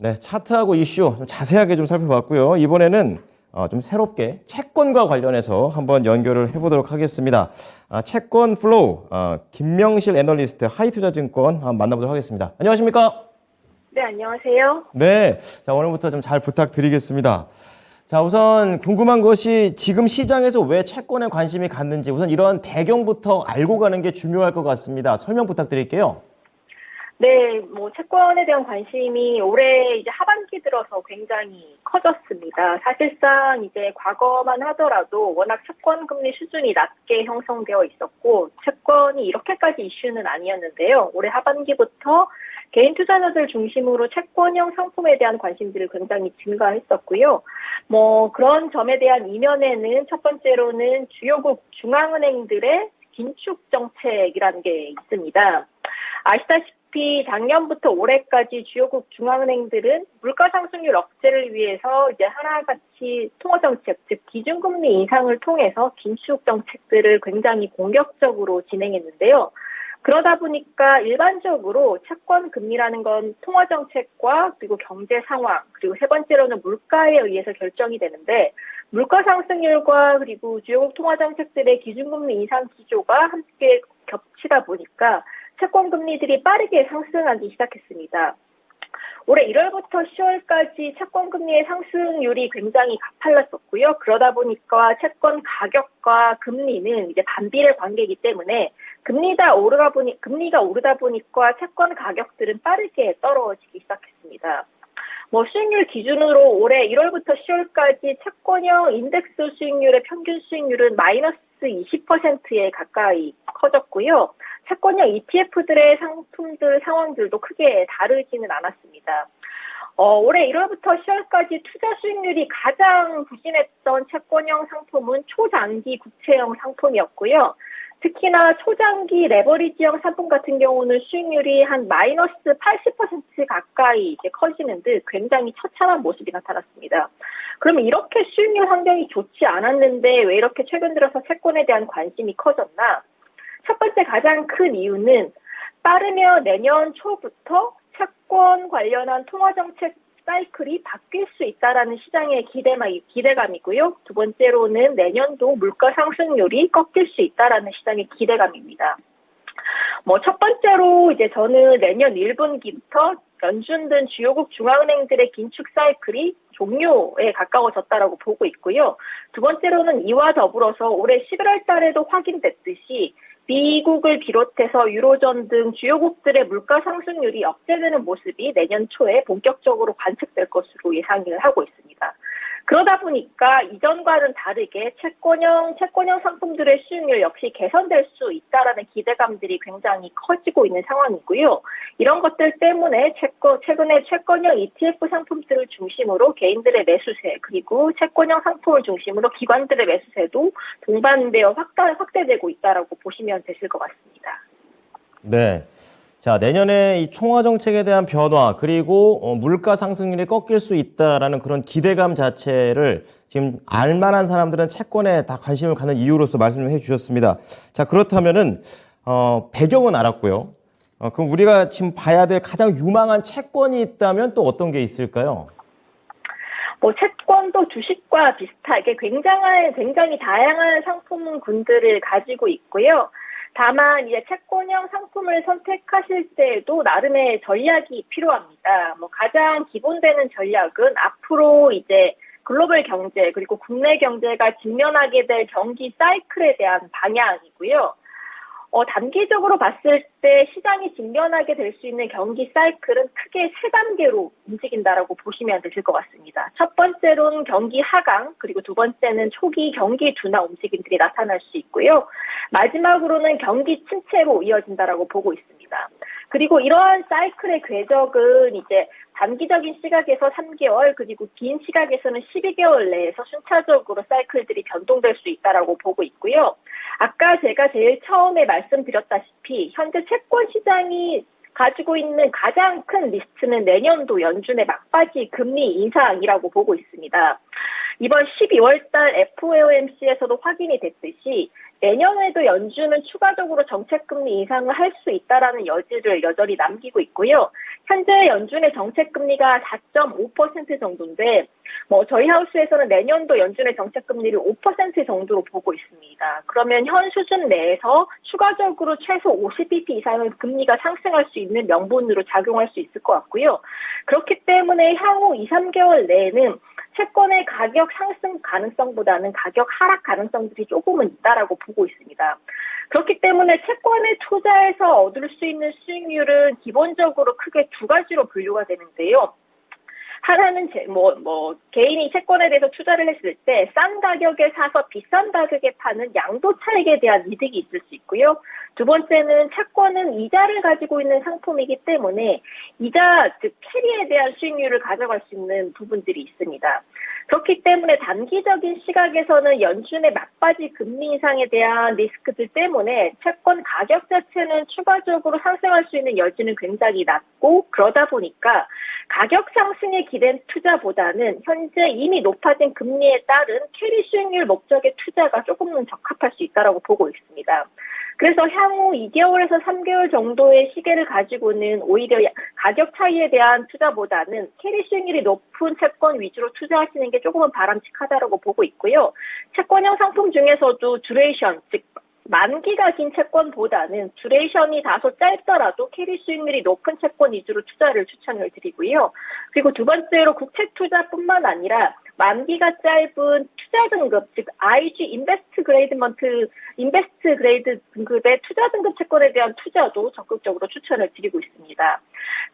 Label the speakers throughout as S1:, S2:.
S1: 네, 차트하고 이슈 좀 자세하게 좀 살펴봤고요. 이번에는 좀 새롭게 채권과 관련해서 한번 연결을 해보도록 하겠습니다. 채권 플로우 김명실 애널리스트 하이투자증권 한번 만나보도록 하겠습니다. 안녕하십니까?
S2: 네, 안녕하세요.
S1: 네, 자 오늘부터 좀 잘 부탁드리겠습니다. 자 우선 궁금한 것이 지금 시장에서 왜 채권에 관심이 갔는지 우선 이런 배경부터 알고 가는 게 중요할 것 같습니다. 설명 부탁드릴게요.
S2: 네, 채권에 대한 관심이 올해 이제 하반기 들어서 굉장히 커졌습니다. 사실상 이제 과거만 하더라도 워낙 채권 금리 수준이 낮게 형성되어 있었고, 채권이 이렇게까지 이슈는 아니었는데요. 올해 하반기부터 개인 투자자들 중심으로 채권형 상품에 대한 관심들이 굉장히 증가했었고요. 그런 점에 대한 이면에는 첫 번째로는 주요국 중앙은행들의 긴축 정책이라는 게 있습니다. 아시다시피 작년부터 올해까지 주요국 중앙은행들은 물가 상승률 억제를 위해서 이제 하나같이 통화 정책, 즉 기준금리 인상을 통해서 긴축 정책들을 굉장히 공격적으로 진행했는데요. 그러다 보니까 일반적으로 채권 금리라는 건 통화 정책과 그리고 경제 상황, 그리고 세 번째로는 물가에 의해서 결정이 되는데, 물가 상승률과 그리고 주요국 통화 정책들의 기준금리 인상 기조가 함께 겹치다 보니까 채권 금리들이 빠르게 상승하기 시작했습니다. 올해 1월부터 10월까지 채권 금리의 상승률이 굉장히 가팔랐었고요. 그러다 보니까 채권 가격과 금리는 이제 반비례 관계이기 때문에 금리가 오르다 보니까 채권 가격들은 빠르게 떨어지기 시작했습니다. 수익률 기준으로 올해 1월부터 10월까지 채권형 인덱스 수익률의 평균 수익률은 마이너스 20%에 가까이 커졌고요. 채권형 ETF들의 상황들도 크게 다르지는 않았습니다. 올해 1월부터 10월까지 투자 수익률이 가장 부진했던 채권형 상품은 초장기 구체형 상품이었고요. 특히나 초장기 레버리지형 상품 같은 경우는 수익률이 한 마이너스 80% 가까이 이제 커지는 듯 굉장히 처참한 모습이 나타났습니다. 그러면 이렇게 수익률 환경이 좋지 않았는데 왜 이렇게 최근 들어서 채권에 대한 관심이 커졌나? 첫 번째 가장 큰 이유는 빠르면 내년 초부터 채권 관련한 통화정책 사이클이 바뀔 수 있다라는 시장의 기대감이고요. 두 번째로는 내년도 물가 상승률이 꺾일 수 있다라는 시장의 기대감입니다. 첫 번째로 이제 저는 내년 1분기부터 연준 등 주요국 중앙은행들의 긴축 사이클이 종료에 가까워졌다라고 보고 있고요. 두 번째로는 이와 더불어서 올해 11월 달에도 확인됐듯이 미국을 비롯해서 유로존 등 주요국들의 물가 상승률이 억제되는 모습이 내년 초에 본격적으로 관측될 것으로 예상을 하고 있습니다. 그러다 보니까 이전과는 다르게 채권형 상품들의 수익률 역시 개선될 수 있다라는 기대감들이 굉장히 커지고 있는 상황이고요. 이런 것들 때문에 최근에 채권형 ETF 상품들을 중심으로 개인들의 매수세, 그리고 채권형 상품을 중심으로 기관들의 매수세도 동반되어 확대되고 있다라고 보시면 되실 것 같습니다.
S1: 네. 자, 내년에 이 총화 정책에 대한 변화, 그리고 물가 상승률이 꺾일 수 있다라는 그런 기대감 자체를 지금 알만한 사람들은 채권에 다 관심을 갖는 이유로서 말씀을 해주셨습니다. 자, 그렇다면은, 배경은 알았고요. 그럼 우리가 지금 봐야 될 가장 유망한 채권이 있다면 또 어떤 게 있을까요?
S2: 채권도 주식과 비슷하게 굉장히 다양한 상품군들을 가지고 있고요. 다만 이제 채권형 상품을 선택하실 때에도 나름의 전략이 필요합니다. 가장 기본되는 전략은 앞으로 이제 글로벌 경제 그리고 국내 경제가 직면하게 될 경기 사이클에 대한 방향이고요. 단기적으로 봤을 때 시장이 직면하게 될 수 있는 경기 사이클은 크게 세 단계로 움직인다라고 보시면 되실 것 같습니다. 첫 번째로는 경기 하강, 그리고 두 번째는 초기 경기 둔화 움직임들이 나타날 수 있고요. 마지막으로는 경기 침체로 이어진다라고 보고 있습니다. 그리고 이러한 사이클의 궤적은 이제 단기적인 시각에서 3개월, 그리고 긴 시각에서는 12개월 내에서 순차적으로 사이클들이 변동될 수 있다라고 보고 있고요. 아까 제가 제일 처음에 말씀드렸다시피 현재 채권 시장이 가지고 있는 가장 큰 리스크는 내년도 연준의 막바지 금리 인상이라고 보고 있습니다. 이번 12월 달 FOMC에서도 확인이 됐듯이 내년에도 연준은 추가적으로 정책금리 인상을 할 수 있다라는 여지를 여전히 남기고 있고요. 현재 연준의 정책 금리가 4.5% 정도인데 저희 하우스에서는 내년도 연준의 정책 금리를 5% 정도로 보고 있습니다. 그러면 현 수준 내에서 추가적으로 최소 50bp 이상의 금리가 상승할 수 있는 명분으로 작용할 수 있을 것 같고요. 그렇기 때문에 향후 2, 3개월 내에는 채권의 가격 상승 가능성보다는 가격 하락 가능성들이 조금은 있다라고 보고 있습니다. 그렇기 때문에 채권에 투자해서 얻을 수 있는 수익률은 기본적으로 크게 두 가지로 분류가 되는데요. 하나는 개인이 채권에 대해서 투자를 했을 때 싼 가격에 사서 비싼 가격에 파는 양도 차익에 대한 이득이 있을 수 있고요. 두 번째는 채권은 이자를 가지고 있는 상품이기 때문에 이자, 즉 캐리에 대한 수익률을 가져갈 수 있는 부분들이 있습니다. 그렇기 때문에 단기적인 시각에서는 연준의 막바지 금리 인상에 대한 리스크들 때문에 채권 가격 자체는 추가적으로 상승할 수 있는 여지는 굉장히 낮고, 그러다 보니까 가격 상승에 기댄 투자보다는 현재 이미 높아진 금리에 따른 캐리 수익률 목적의 투자가 조금은 적합할 수 있다고 보고 있습니다. 그래서 향후 2개월에서 3개월 정도의 시계를 가지고는 오히려 가격 차이에 대한 투자보다는 캐리 수익률이 높은 채권 위주로 투자하시는 게 조금은 바람직하다고 보고 있고요. 채권형 상품 중에서도 듀레이션, 즉 만기가 긴 채권보다는 듀레이션이 다소 짧더라도 캐리 수익률이 높은 채권 위주로 투자를 추천을 드리고요. 그리고 두 번째로 국채 투자뿐만 아니라 만기가 짧은 투자 등급, 즉 IG 인베스트 그레이드 등급의 투자 등급 채권에 대한 투자도 적극적으로 추천을 드리고 있습니다.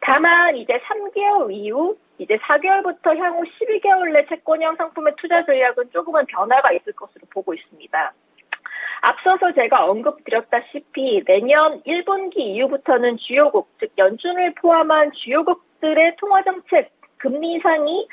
S2: 다만 이제 3개월 이후 이제 4개월부터 향후 12개월 내 채권형 상품의 투자 전략은 조금은 변화가 있을 것으로 보고 있습니다. 앞서서 제가 언급드렸다시피 내년 1분기 이후부터는 주요국, 즉 연준을 포함한 주요국들의 통화정책 금리 인상이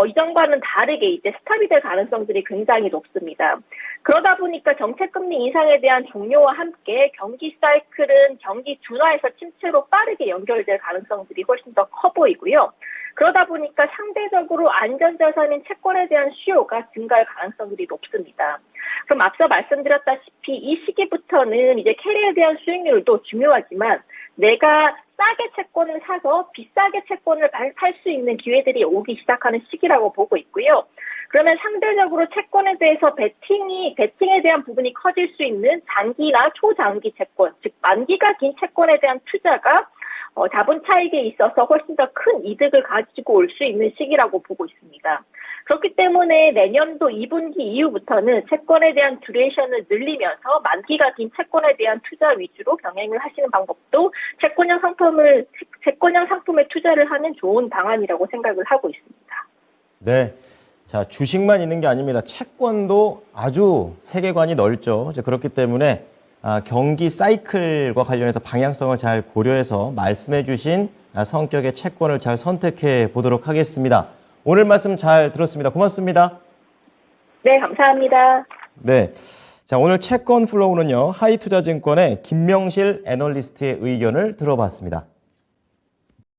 S2: 이전과는 다르게 이제 스탑이 될 가능성들이 굉장히 높습니다. 그러다 보니까 정책금리 인상에 대한 종료와 함께 경기 사이클은 경기 둔화에서 침체로 빠르게 연결될 가능성들이 훨씬 더 커 보이고요. 그러다 보니까 상대적으로 안전자산인 채권에 대한 수요가 증가할 가능성들이 높습니다. 그럼 앞서 말씀드렸다시피 이 시기부터는 이제 캐리에 대한 수익률도 중요하지만 내가 싸게 채권을 사서 비싸게 채권을 팔 수 있는 기회들이 오기 시작하는 시기라고 보고 있고요. 그러면 상대적으로 채권에 대해서 베팅에 대한 부분이 커질 수 있는 장기나 초장기 채권, 즉 만기가 긴 채권에 대한 투자가 자본 차익에 있어서 훨씬 더 큰 이득을 가지고 올 수 있는 시기라고 보고 있습니다. 그렇기 때문에 내년도 2분기 이후부터는 채권에 대한 듀레이션을 늘리면서 만기가 긴 채권에 대한 투자 위주로 병행을 하시는 방법도 채권형 상품에 투자를 하는 좋은 방안이라고 생각을 하고 있습니다.
S1: 네. 자, 주식만 있는 게 아닙니다. 채권도 아주 세계관이 넓죠. 그렇기 때문에 경기 사이클과 관련해서 방향성을 잘 고려해서 말씀해 주신 성격의 채권을 잘 선택해 보도록 하겠습니다. 오늘 말씀 잘 들었습니다. 고맙습니다.
S2: 네, 감사합니다.
S1: 네. 자, 오늘 채권 플로우는요, 하이투자증권의 김명실 애널리스트의 의견을 들어봤습니다.